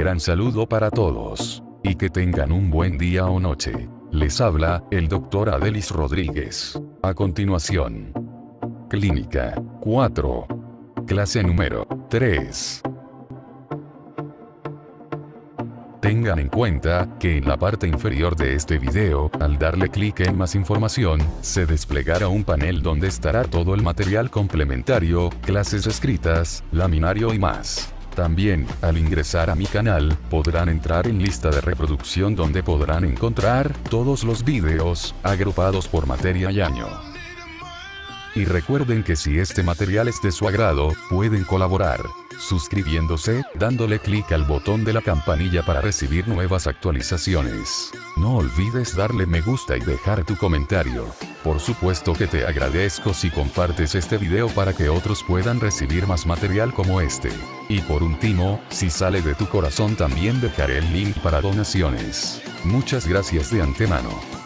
gran saludo para todos. Y que tengan un buen día o noche. Les habla, el Dr. Adelis Rodríguez. A continuación. Clínica 4. Clase número 3. Tengan en cuenta, que en la parte inferior de este video, al darle clic en más información, se desplegará un panel donde estará todo el material complementario, clases escritas, laminario y más. También, al ingresar a mi canal, podrán entrar en lista de reproducción donde podrán encontrar todos los videos, agrupados por materia y año. Y recuerden que si este material es de su agrado, pueden colaborar suscribiéndose, dándole clic al botón de la campanilla para recibir nuevas actualizaciones. No olvides darle me gusta y dejar tu comentario. Por supuesto que te agradezco si compartes este video para que otros puedan recibir más material como este. Y por último, si sale de tu corazón también dejaré el link para donaciones. Muchas gracias de antemano.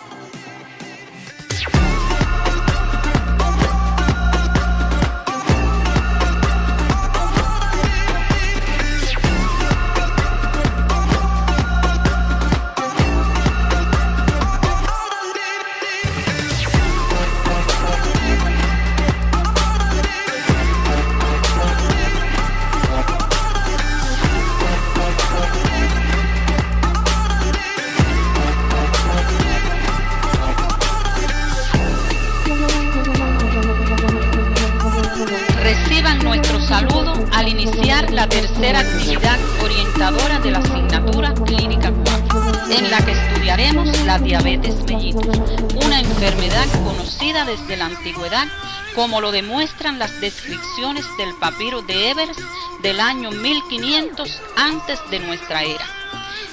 Reciban nuestro saludo al iniciar la tercera actividad orientadora de la asignatura Clínica 4, en la que estudiaremos la diabetes mellitus, una enfermedad conocida desde la antigüedad, como lo demuestran las descripciones del papiro de Ebers del año 1500 antes de nuestra era.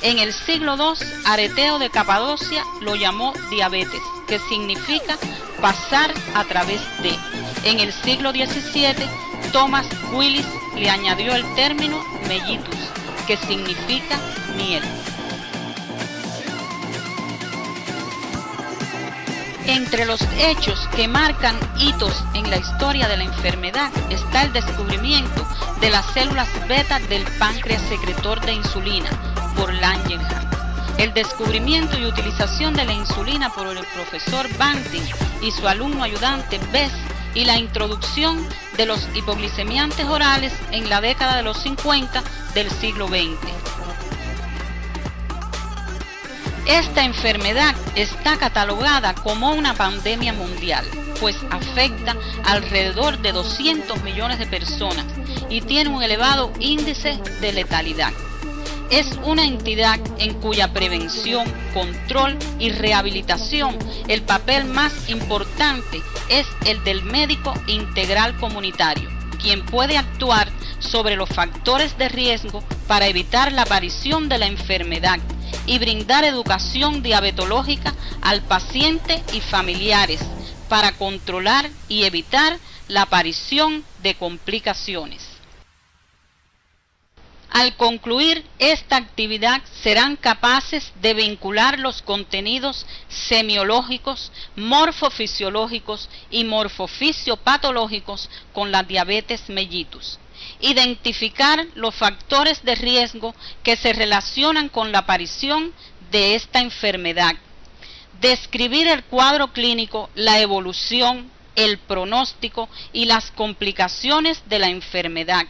En el siglo II, Areteo de Capadocia lo llamó diabetes, que significa pasar a través de. En el siglo XVII, Thomas Willis le añadió el término mellitus, que significa miel. Entre los hechos que marcan hitos en la historia de la enfermedad está el descubrimiento de las células beta del páncreas secretor de insulina por Langerhans. El descubrimiento y utilización de la insulina por el profesor Banting y su alumno ayudante Bess, y la introducción de los hipoglicemiantes orales en la década de los 50 del siglo XX. Esta enfermedad está catalogada como una pandemia mundial, pues afecta alrededor de 200 millones de personas y tiene un elevado índice de letalidad. Es una entidad en cuya prevención, control y rehabilitación el papel más importante es el del médico integral comunitario, quien puede actuar sobre los factores de riesgo para evitar la aparición de la enfermedad y brindar educación diabetológica al paciente y familiares para controlar y evitar la aparición de complicaciones. Al concluir esta actividad serán capaces de vincular los contenidos semiológicos, morfofisiológicos y morfofisiopatológicos con la diabetes mellitus, identificar los factores de riesgo que se relacionan con la aparición de esta enfermedad, describir el cuadro clínico, la evolución, el pronóstico y las complicaciones de la enfermedad,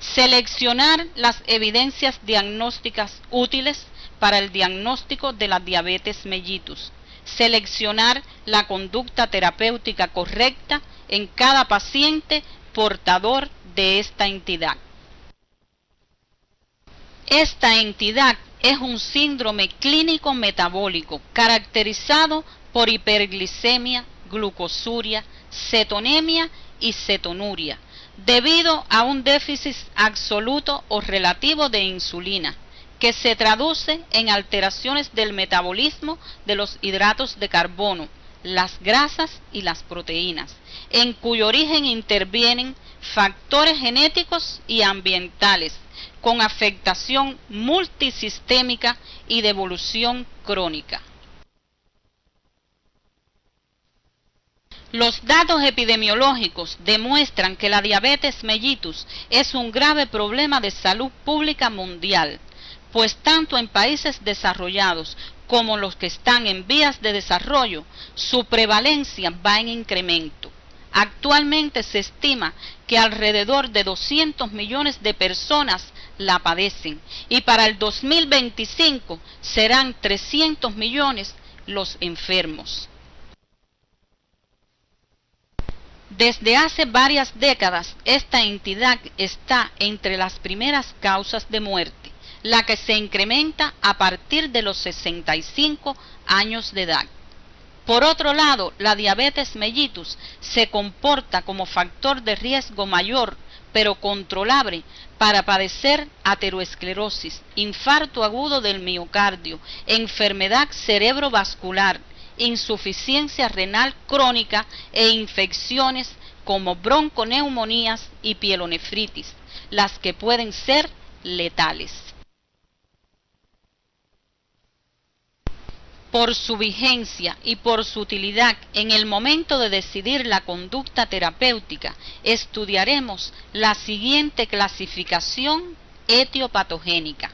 seleccionar las evidencias diagnósticas útiles para el diagnóstico de la diabetes mellitus, seleccionar la conducta terapéutica correcta en cada paciente portador de esta entidad. Esta entidad es un síndrome clínico metabólico caracterizado por hiperglicemia, glucosuria, cetonemia y cetonuria, debido a un déficit absoluto o relativo de insulina, que se traduce en alteraciones del metabolismo de los hidratos de carbono, las grasas y las proteínas, en cuyo origen intervienen factores genéticos y ambientales, con afectación multisistémica y de evolución crónica. Los datos epidemiológicos demuestran que la diabetes mellitus es un grave problema de salud pública mundial, pues tanto en países desarrollados como los que están en vías de desarrollo, su prevalencia va en incremento. Actualmente se estima que alrededor de 200 millones de personas la padecen y para el 2025 serán 300 millones los enfermos. Desde hace varias décadas, esta entidad está entre las primeras causas de muerte, la que se incrementa a partir de los 65 años de edad. Por otro lado, la diabetes mellitus se comporta como factor de riesgo mayor, pero controlable, para padecer ateroesclerosis, infarto agudo del miocardio, enfermedad cerebrovascular, insuficiencia renal crónica e infecciones como bronconeumonías y pielonefritis, las que pueden ser letales. Por su vigencia y por su utilidad en el momento de decidir la conducta terapéutica, estudiaremos la siguiente clasificación etiopatogénica.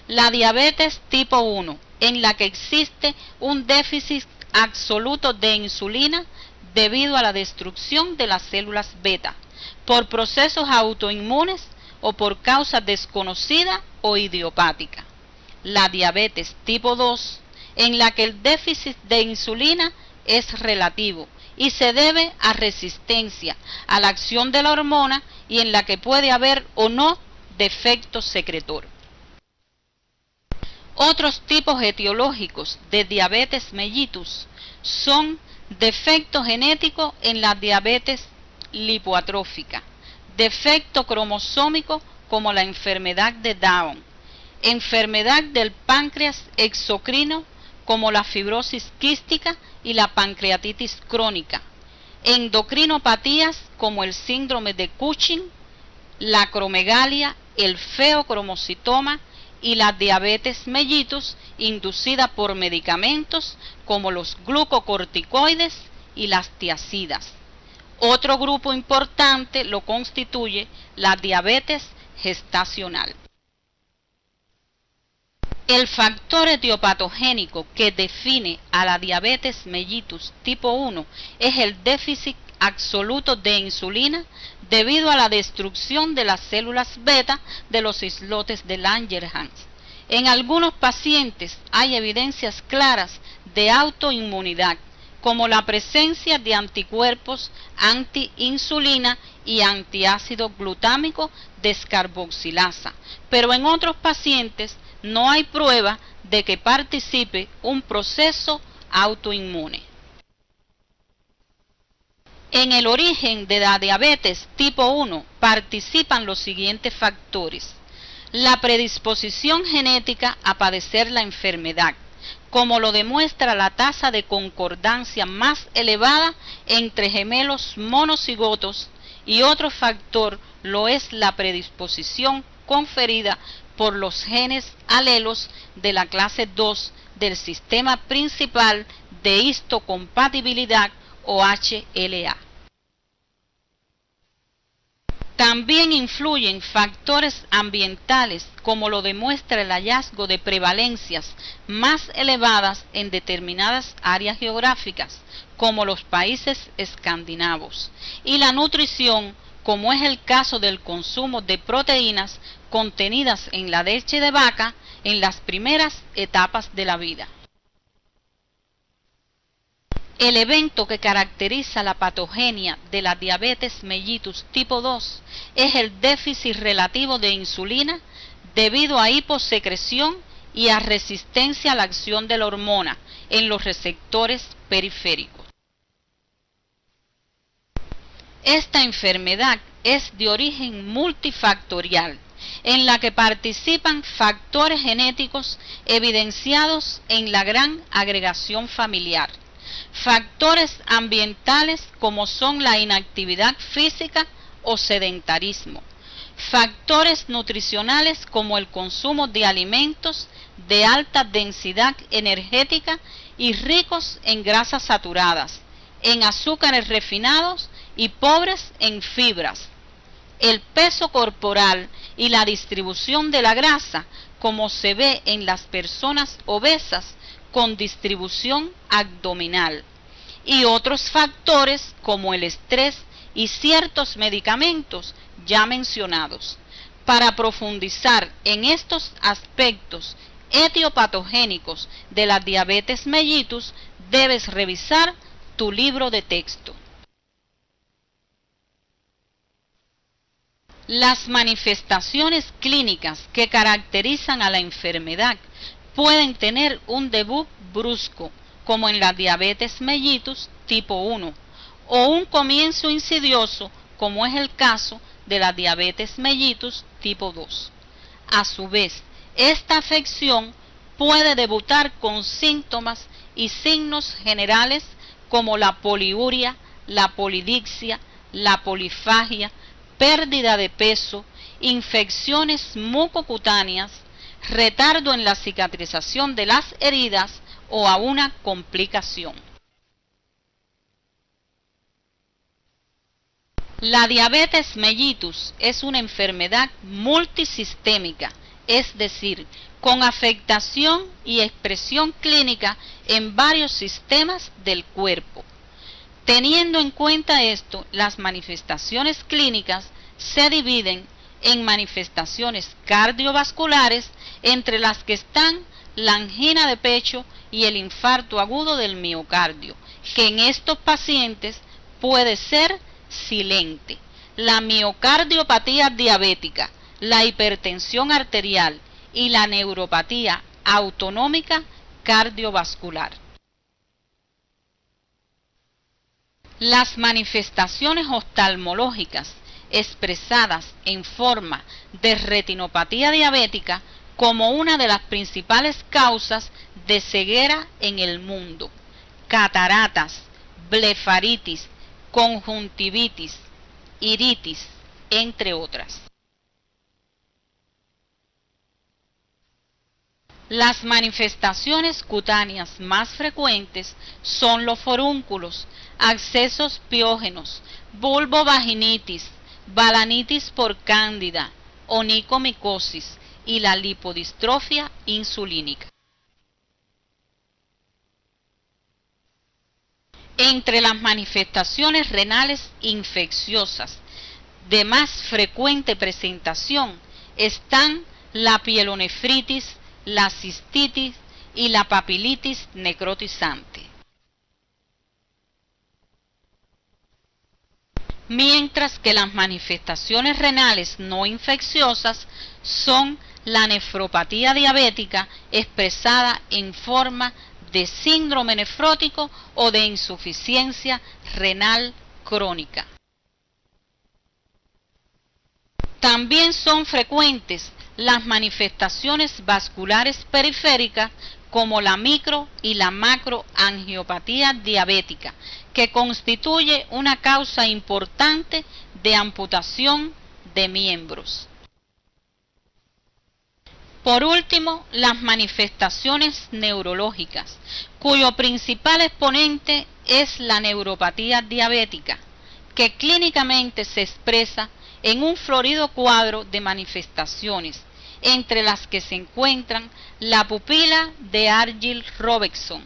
La diabetes tipo 1, en la que existe un déficit absoluto de insulina debido a la destrucción de las células beta, por procesos autoinmunes o por causa desconocida o idiopática. La diabetes tipo 2, en la que el déficit de insulina es relativo y se debe a resistencia a la acción de la hormona y en la que puede haber o no defecto secretor. Otros tipos etiológicos de diabetes mellitus son defecto genético en la diabetes lipoatrófica, defecto cromosómico como la enfermedad de Down, enfermedad del páncreas exocrino como la fibrosis quística y la pancreatitis crónica, endocrinopatías como el síndrome de Cushing, la acromegalia, el feocromocitoma y la diabetes mellitus inducida por medicamentos como los glucocorticoides y las tiazidas. Otro grupo importante lo constituye la diabetes gestacional. El factor etiopatogénico que define a la diabetes mellitus tipo 1 es el déficit absoluto de insulina debido a la destrucción de las células beta de los islotes de Langerhans. En algunos pacientes hay evidencias claras de autoinmunidad, como la presencia de anticuerpos antiinsulina y antiácido glutámico descarboxilasa, pero en otros pacientes no hay prueba de que participe un proceso autoinmune. En el origen de la diabetes tipo 1 participan los siguientes factores: la predisposición genética a padecer la enfermedad, como lo demuestra la tasa de concordancia más elevada entre gemelos monocigotos, y otro factor lo es la predisposición conferida por los genes alelos de la clase 2 del sistema principal de histocompatibilidad o HLA. También influyen factores ambientales, como lo demuestra el hallazgo de prevalencias más elevadas en determinadas áreas geográficas, como los países escandinavos, y la nutrición, como es el caso del consumo de proteínas contenidas en la leche de vaca en las primeras etapas de la vida. El evento que caracteriza la patogenia de la diabetes mellitus tipo 2 es el déficit relativo de insulina debido a hiposecreción y a resistencia a la acción de la hormona en los receptores periféricos. Esta enfermedad es de origen multifactorial, en la que participan factores genéticos evidenciados en la gran agregación familiar, factores ambientales como son la inactividad física o sedentarismo, factores nutricionales como el consumo de alimentos de alta densidad energética y ricos en grasas saturadas, en azúcares refinados y pobres en fibras. El peso corporal y la distribución de la grasa como se ve en las personas obesas con distribución abdominal, y otros factores como el estrés y ciertos medicamentos ya mencionados. Para profundizar en estos aspectos etiopatogénicos de la diabetes mellitus, debes revisar tu libro de texto. Las manifestaciones clínicas que caracterizan a la enfermedad pueden tener un debut brusco, como en la diabetes mellitus tipo 1, o un comienzo insidioso, como es el caso de la diabetes mellitus tipo 2. A su vez, esta afección puede debutar con síntomas y signos generales como la poliuria, la polidixia, la polifagia, pérdida de peso, infecciones mucocutáneas, retardo en la cicatrización de las heridas o a una complicación. La diabetes mellitus es una enfermedad multisistémica, es decir, con afectación y expresión clínica en varios sistemas del cuerpo. Teniendo en cuenta esto, las manifestaciones clínicas se dividen en manifestaciones cardiovasculares, entre las que están la angina de pecho y el infarto agudo del miocardio, que en estos pacientes puede ser silente, la miocardiopatía diabética, la hipertensión arterial y la neuropatía autonómica cardiovascular. Las manifestaciones oftalmológicas expresadas en forma de retinopatía diabética como una de las principales causas de ceguera en el mundo, cataratas, blefaritis, conjuntivitis, iritis, entre otras. Las manifestaciones cutáneas más frecuentes son los forúnculos, abscesos piógenos, vulvovaginitis, balanitis por cándida, onicomicosis y la lipodistrofia insulínica. Entre las manifestaciones renales infecciosas de más frecuente presentación están la pielonefritis, la cistitis y la papilitis necrotizante. Mientras que las manifestaciones renales no infecciosas son la nefropatía diabética expresada en forma de síndrome nefrótico o de insuficiencia renal crónica. También son frecuentes las manifestaciones vasculares periféricas como la micro y la macroangiopatía diabética, que constituye una causa importante de amputación de miembros. Por último, las manifestaciones neurológicas, cuyo principal exponente es la neuropatía diabética, que clínicamente se expresa en un florido cuadro de manifestaciones, entre las que se encuentran la pupila de Argyll-Robertson,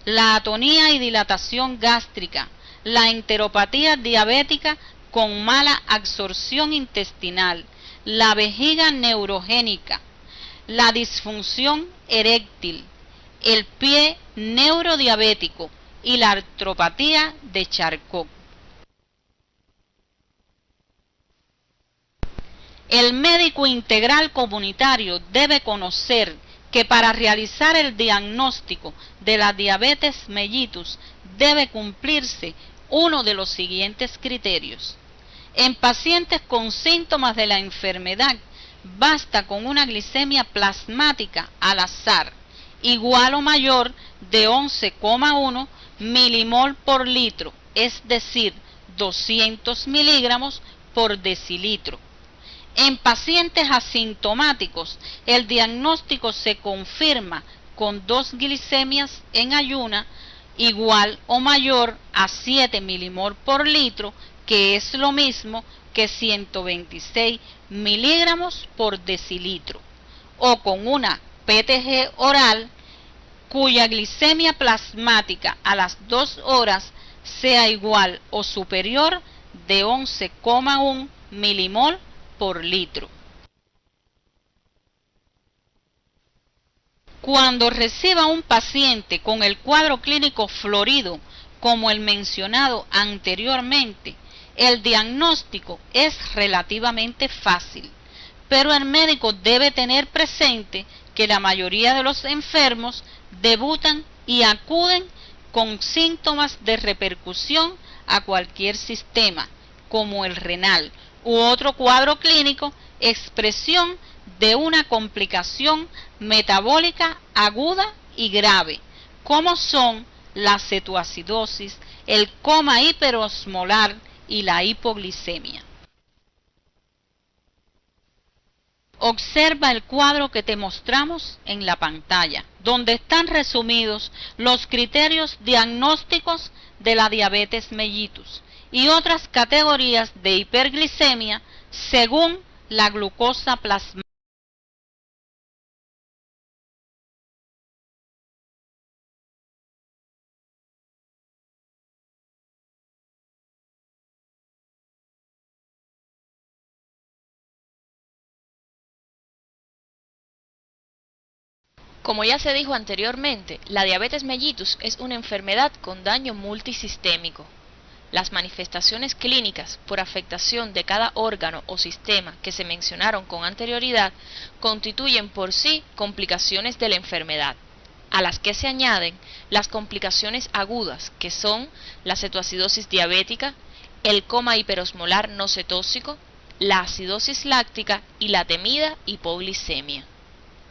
la atonía y dilatación gástrica, la enteropatía diabética con mala absorción intestinal, la vejiga neurogénica, la disfunción eréctil, el pie neurodiabético y la artropatía de Charcot. El médico integral comunitario debe conocer que para realizar el diagnóstico de la diabetes mellitus debe cumplirse uno de los siguientes criterios. En pacientes con síntomas de la enfermedad, basta con una glicemia plasmática al azar, igual o mayor de 11,1 milimol por litro, es decir, 200 miligramos por decilitro. En pacientes asintomáticos, el diagnóstico se confirma con 2 glicemias en ayuna igual o mayor a 7 milimol por litro, que es lo mismo que 126 miligramos por decilitro, o con una PTG oral cuya glicemia plasmática a las 2 horas sea igual o superior de 11,1 milimol por litro. Cuando reciba un paciente con el cuadro clínico florido, como el mencionado anteriormente, el diagnóstico es relativamente fácil, pero el médico debe tener presente que la mayoría de los enfermos debutan y acuden con síntomas de repercusión a cualquier sistema, como el renal u otro cuadro clínico, expresión de una complicación metabólica aguda y grave, como son la cetoacidosis, el coma hiperosmolar y la hipoglicemia. Observa el cuadro que te mostramos en la pantalla, donde están resumidos los criterios diagnósticos de la diabetes mellitus y otras categorías de hiperglicemia según la glucosa plasmática. Como ya se dijo anteriormente, la diabetes mellitus es una enfermedad con daño multisistémico. Las manifestaciones clínicas por afectación de cada órgano o sistema que se mencionaron con anterioridad constituyen por sí complicaciones de la enfermedad, a las que se añaden las complicaciones agudas, que son la cetoacidosis diabética, el coma hiperosmolar no cetóxico, la acidosis láctica y la temida hipoglicemia.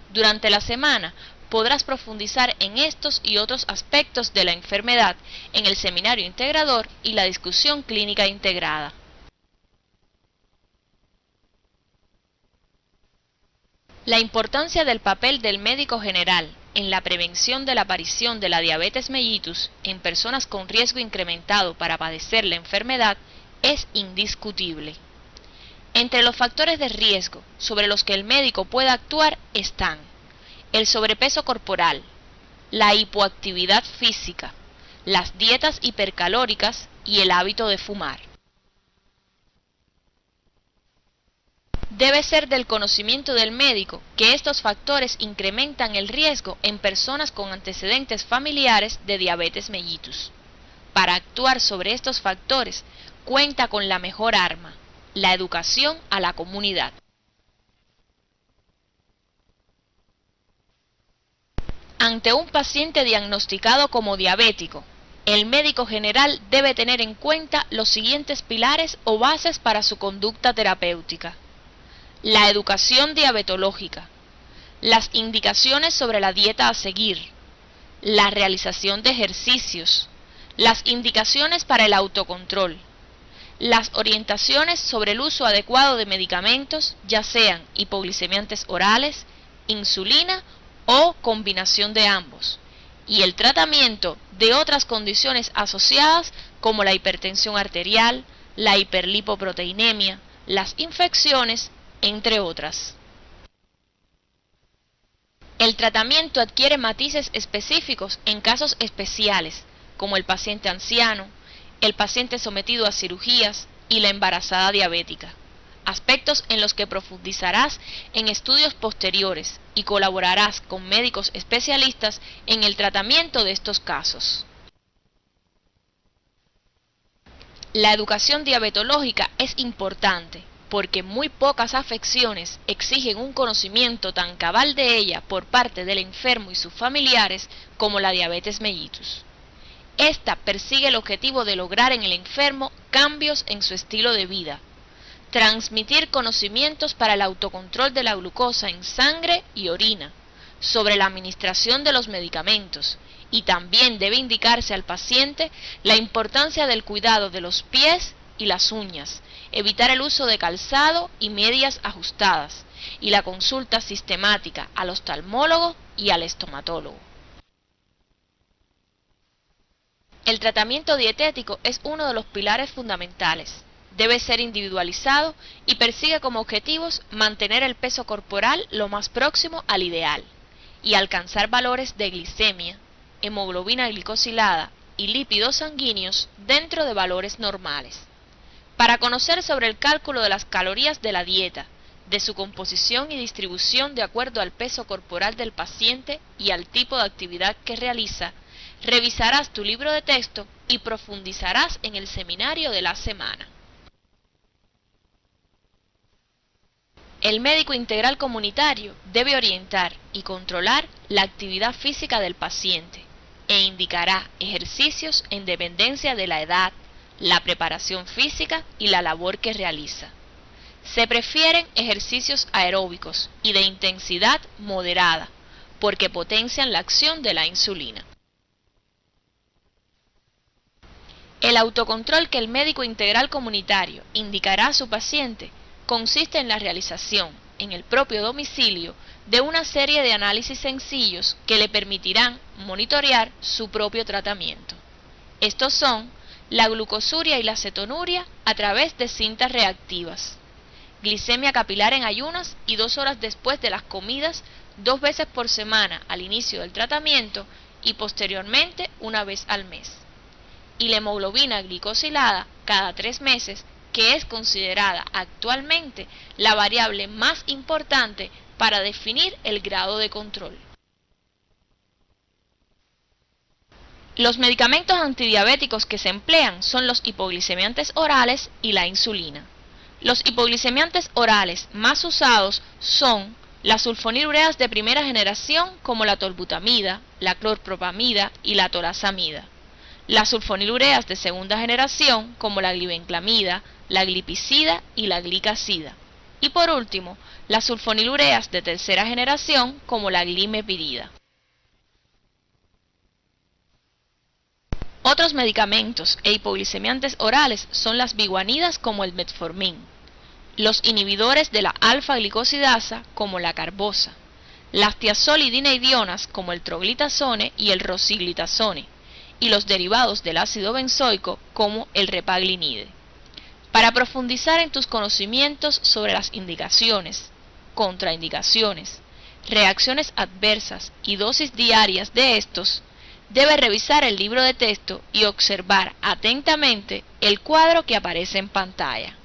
Durante la semana podrás profundizar en estos y otros aspectos de la enfermedad en el seminario integrador y la discusión clínica integrada. La importancia del papel del médico general en la prevención de la aparición de la diabetes mellitus en personas con riesgo incrementado para padecer la enfermedad es indiscutible. Entre los factores de riesgo sobre los que el médico puede actuar están el sobrepeso corporal, la hipoactividad física, las dietas hipercalóricas y el hábito de fumar. Debe ser del conocimiento del médico que estos factores incrementan el riesgo en personas con antecedentes familiares de diabetes mellitus. Para actuar sobre estos factores, cuenta con la mejor arma: la educación a la comunidad. Ante un paciente diagnosticado como diabético, el médico general debe tener en cuenta los siguientes pilares o bases para su conducta terapéutica: la educación diabetológica, las indicaciones sobre la dieta a seguir, la realización de ejercicios, las indicaciones para el autocontrol, las orientaciones sobre el uso adecuado de medicamentos, ya sean hipoglicemiantes orales, insulina o combinación de ambos, y el tratamiento de otras condiciones asociadas como la hipertensión arterial, la hiperlipoproteinemia, las infecciones, entre otras. El tratamiento adquiere matices específicos en casos especiales, como el paciente anciano, el paciente sometido a cirugías y la embarazada diabética, aspectos en los que profundizarás en estudios posteriores y colaborarás con médicos especialistas en el tratamiento de estos casos. La educación diabetológica es importante porque muy pocas afecciones exigen un conocimiento tan cabal de ella por parte del enfermo y sus familiares como la diabetes mellitus. Esta persigue el objetivo de lograr en el enfermo cambios en su estilo de vida, transmitir conocimientos para el autocontrol de la glucosa en sangre y orina, sobre la administración de los medicamentos, y también debe indicarse al paciente la importancia del cuidado de los pies y las uñas, evitar el uso de calzado y medias ajustadas, y la consulta sistemática al oftalmólogo y al estomatólogo. El tratamiento dietético es uno de los pilares fundamentales. debe ser individualizado y persigue como objetivos mantener el peso corporal lo más próximo al ideal y alcanzar valores de glicemia, hemoglobina glicosilada y lípidos sanguíneos dentro de valores normales. Para conocer sobre el cálculo de las calorías de la dieta, de su composición y distribución de acuerdo al peso corporal del paciente y al tipo de actividad que realiza, revisarás tu libro de texto y profundizarás en el seminario de la semana. El médico integral comunitario debe orientar y controlar la actividad física del paciente e indicará ejercicios en dependencia de la edad, la preparación física y la labor que realiza. Se prefieren ejercicios aeróbicos y de intensidad moderada porque potencian la acción de la insulina. El autocontrol que el médico integral comunitario indicará a su paciente consiste en la realización, en el propio domicilio, de una serie de análisis sencillos que le permitirán monitorear su propio tratamiento. Estos son la glucosuria y la cetonuria a través de cintas reactivas, glicemia capilar en ayunas y 2 horas después de las comidas, 2 veces por semana al inicio del tratamiento y posteriormente 1 vez al mes, y la hemoglobina glicosilada cada 3 meses, que es considerada actualmente la variable más importante para definir el grado de control. Los medicamentos antidiabéticos que se emplean son los hipoglicemiantes orales y la insulina. Los hipoglicemiantes orales más usados son las sulfonilureas de primera generación como la tolbutamida, la clorpropamida y la tolazamida. Las sulfonilureas de segunda generación como la glibenclamida, la glipizida y la glicazida. Y por último, las sulfonilureas de tercera generación como la glimepirida. Otros medicamentos e hipoglicemiantes orales son las biguanidas como el metformin, los inhibidores de la alfa-glicosidasa como la carbosa, las tiazolidinedionas como el troglitazone y el rosiglitazone, y los derivados del ácido benzoico como el repaglinide. Para profundizar en tus conocimientos sobre las indicaciones, contraindicaciones, reacciones adversas y dosis diarias de estos, debes revisar el libro de texto y observar atentamente el cuadro que aparece en pantalla.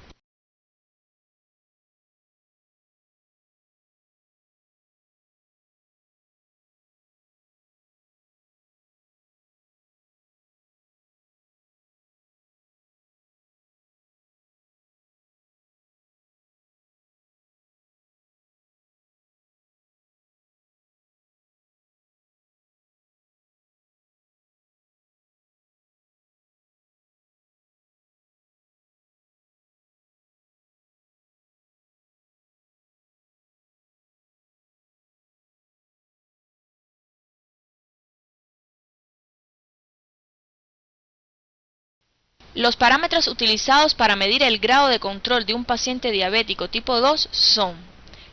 Los parámetros utilizados para medir el grado de control de un paciente diabético tipo 2 son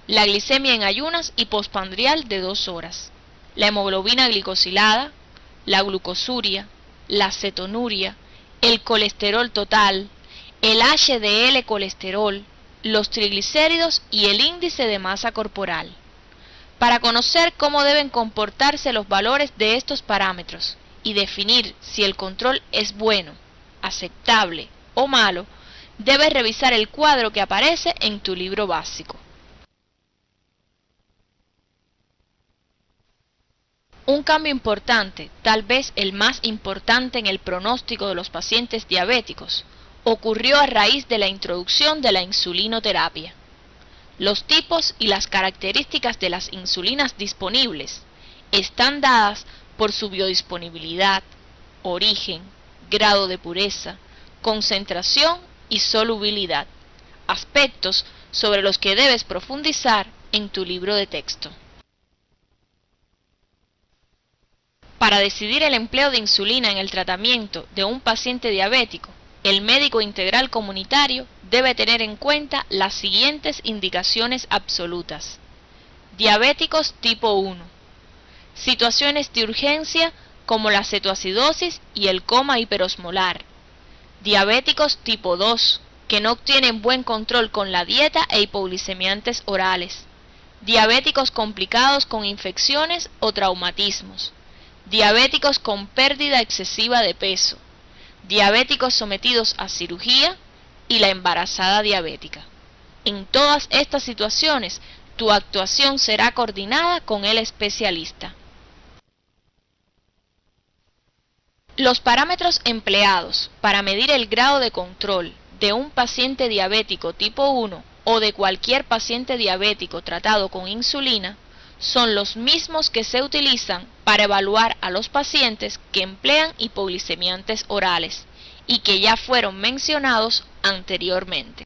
la glicemia en ayunas y postprandial de 2 horas, la hemoglobina glicosilada, la glucosuria, la cetonuria, el colesterol total, el HDL colesterol, los triglicéridos y el índice de masa corporal. Para conocer cómo deben comportarse los valores de estos parámetros y definir si el control es bueno, aceptable o malo, debes revisar el cuadro que aparece en tu libro básico. Un cambio importante, tal vez el más importante en el pronóstico de los pacientes diabéticos, ocurrió a raíz de la introducción de la insulinoterapia. Los tipos y las características de las insulinas disponibles están dadas por su biodisponibilidad, origen, grado de pureza, concentración y solubilidad, aspectos sobre los que debes profundizar en tu libro de texto. Para decidir el empleo de insulina en el tratamiento de un paciente diabético, el médico integral comunitario debe tener en cuenta las siguientes indicaciones absolutas. Diabéticos tipo 1. Situaciones de urgencia como la cetoacidosis y el coma hiperosmolar. Diabéticos tipo 2, que no obtienen buen control con la dieta e hipoglicemiantes orales, diabéticos complicados con infecciones o traumatismos, diabéticos con pérdida excesiva de peso, diabéticos sometidos a cirugía y la embarazada diabética. En todas estas situaciones, tu actuación será coordinada con el especialista. Los parámetros empleados para medir el grado de control de un paciente diabético tipo 1 o de cualquier paciente diabético tratado con insulina son los mismos que se utilizan para evaluar a los pacientes que emplean hipoglicemiantes orales y que ya fueron mencionados anteriormente.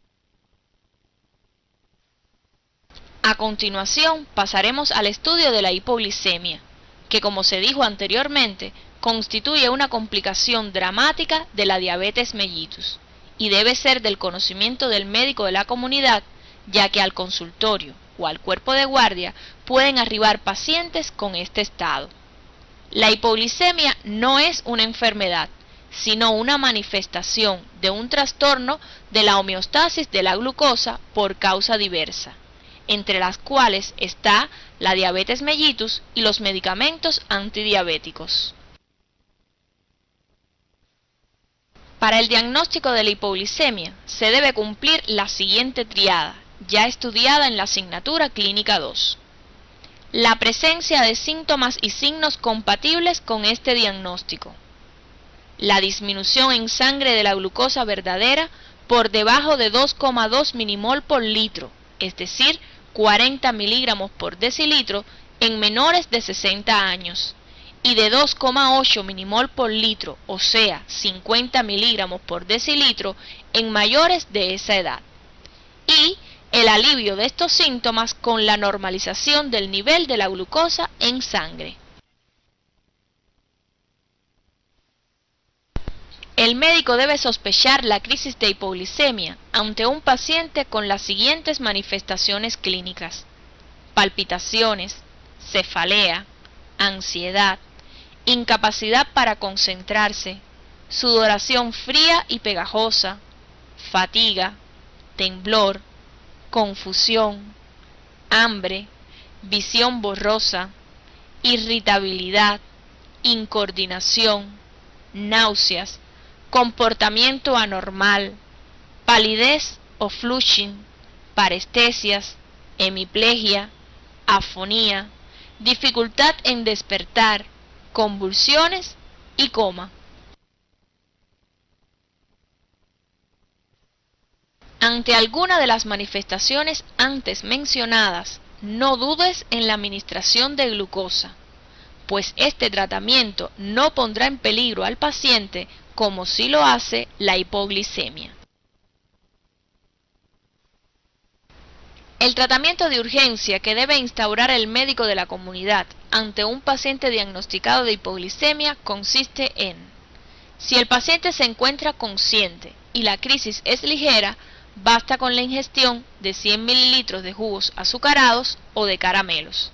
A continuación pasaremos al estudio de la hipoglicemia, que como se dijo anteriormente, constituye una complicación dramática de la diabetes mellitus y debe ser del conocimiento del médico de la comunidad, ya que al consultorio o al cuerpo de guardia pueden arribar pacientes con este estado. La hipoglicemia no es una enfermedad, sino una manifestación de un trastorno de la homeostasis de la glucosa por causa diversa, entre las cuales está la diabetes mellitus y los medicamentos antidiabéticos. Para el diagnóstico de la hipoglicemia se debe cumplir la siguiente triada, ya estudiada en la asignatura Clínica 2. La presencia de síntomas y signos compatibles con este diagnóstico. La disminución en sangre de la glucosa verdadera por debajo de 2,2 milimol por litro, es decir, 40 miligramos por decilitro en menores de 60 años, y de 2,8 milimol por litro, o sea, 50 miligramos por decilitro en mayores de esa edad. Y el alivio de estos síntomas con la normalización del nivel de la glucosa en sangre. El médico debe sospechar la crisis de hipoglicemia ante un paciente con las siguientes manifestaciones clínicas: palpitaciones, cefalea, ansiedad, incapacidad para concentrarse, sudoración fría y pegajosa, fatiga, temblor, confusión, hambre, visión borrosa, irritabilidad, incoordinación, náuseas, comportamiento anormal, palidez o flushing, parestesias, hemiplegia, afonía, dificultad en despertar, convulsiones y coma. Ante alguna de las manifestaciones antes mencionadas, no dudes en la administración de glucosa, pues este tratamiento no pondrá en peligro al paciente como sí lo hace la hipoglicemia. El tratamiento de urgencia que debe instaurar el médico de la comunidad ante un paciente diagnosticado de hipoglicemia consiste en: si el paciente se encuentra consciente y la crisis es ligera, basta con la ingestión de 100 mililitros de jugos azucarados o de caramelos.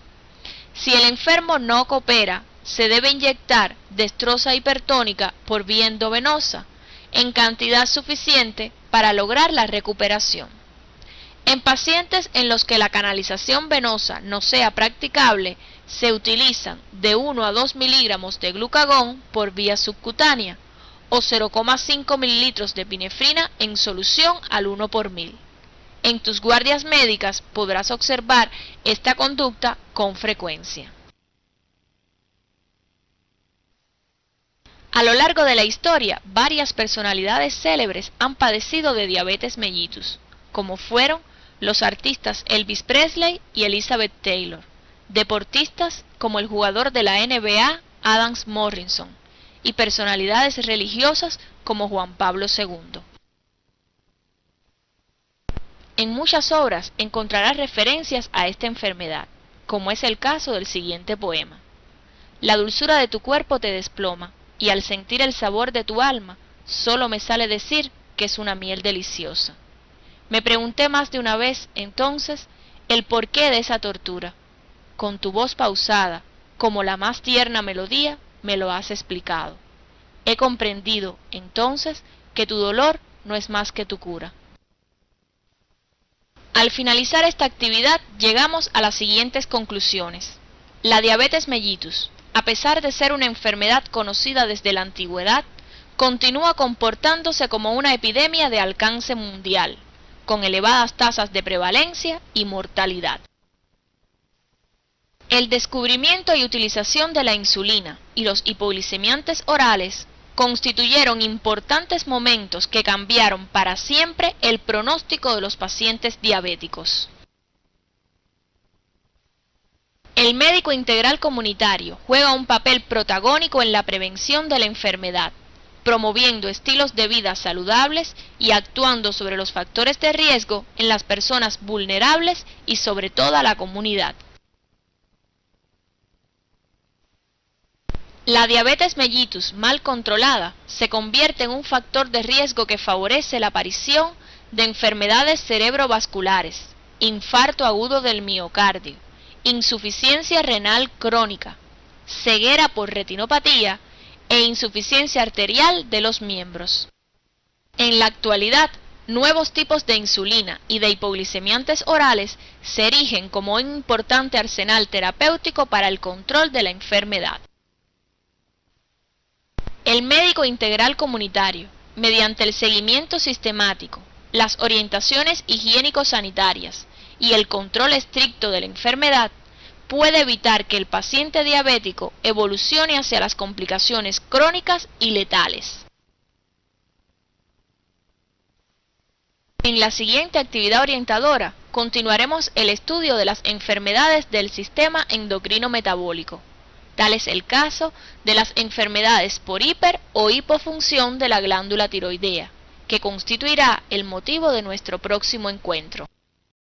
Si el enfermo no coopera, se debe inyectar dextrosa hipertónica por vía endovenosa en cantidad suficiente para lograr la recuperación. En pacientes en los que la canalización venosa no sea practicable, se utilizan de 1 a 2 miligramos de glucagón por vía subcutánea o 0,5 mililitros de epinefrina en solución al 1 por mil. En tus guardias médicas podrás observar esta conducta con frecuencia. A lo largo de la historia, varias personalidades célebres han padecido de diabetes mellitus, como fueron los artistas Elvis Presley y Elizabeth Taylor, deportistas como el jugador de la NBA Adam Morrison, y personalidades religiosas como Juan Pablo II. En muchas obras encontrarás referencias a esta enfermedad, como es el caso del siguiente poema. La dulzura de tu cuerpo te desploma, y al sentir el sabor de tu alma, solo me sale decir que es una miel deliciosa. Me pregunté más de una vez, entonces, el porqué de esa tortura. Con tu voz pausada, como la más tierna melodía, me lo has explicado. He comprendido, entonces, que tu dolor no es más que tu cura. Al finalizar esta actividad llegamos a las siguientes conclusiones. La diabetes mellitus, a pesar de ser una enfermedad conocida desde la antigüedad, continúa comportándose como una epidemia de alcance mundial, con elevadas tasas de prevalencia y mortalidad. El descubrimiento y utilización de la insulina y los hipoglicemiantes orales constituyeron importantes momentos que cambiaron para siempre el pronóstico de los pacientes diabéticos. El médico integral comunitario juega un papel protagónico en la prevención de la enfermedad, promoviendo estilos de vida saludables y actuando sobre los factores de riesgo en las personas vulnerables y sobre toda la comunidad. La diabetes mellitus mal controlada se convierte en un factor de riesgo que favorece la aparición de enfermedades cerebrovasculares, infarto agudo del miocardio, insuficiencia renal crónica, ceguera por retinopatía e insuficiencia arterial de los miembros. En la actualidad, nuevos tipos de insulina y de hipoglicemiantes orales se erigen como un importante arsenal terapéutico para el control de la enfermedad. El médico integral comunitario, mediante el seguimiento sistemático, las orientaciones higiénico-sanitarias y el control estricto de la enfermedad, puede evitar que el paciente diabético evolucione hacia las complicaciones crónicas y letales. En la siguiente actividad orientadora, continuaremos el estudio de las enfermedades del sistema endocrino metabólico. Tal es el caso de las enfermedades por hiper o hipofunción de la glándula tiroidea, que constituirá el motivo de nuestro próximo encuentro.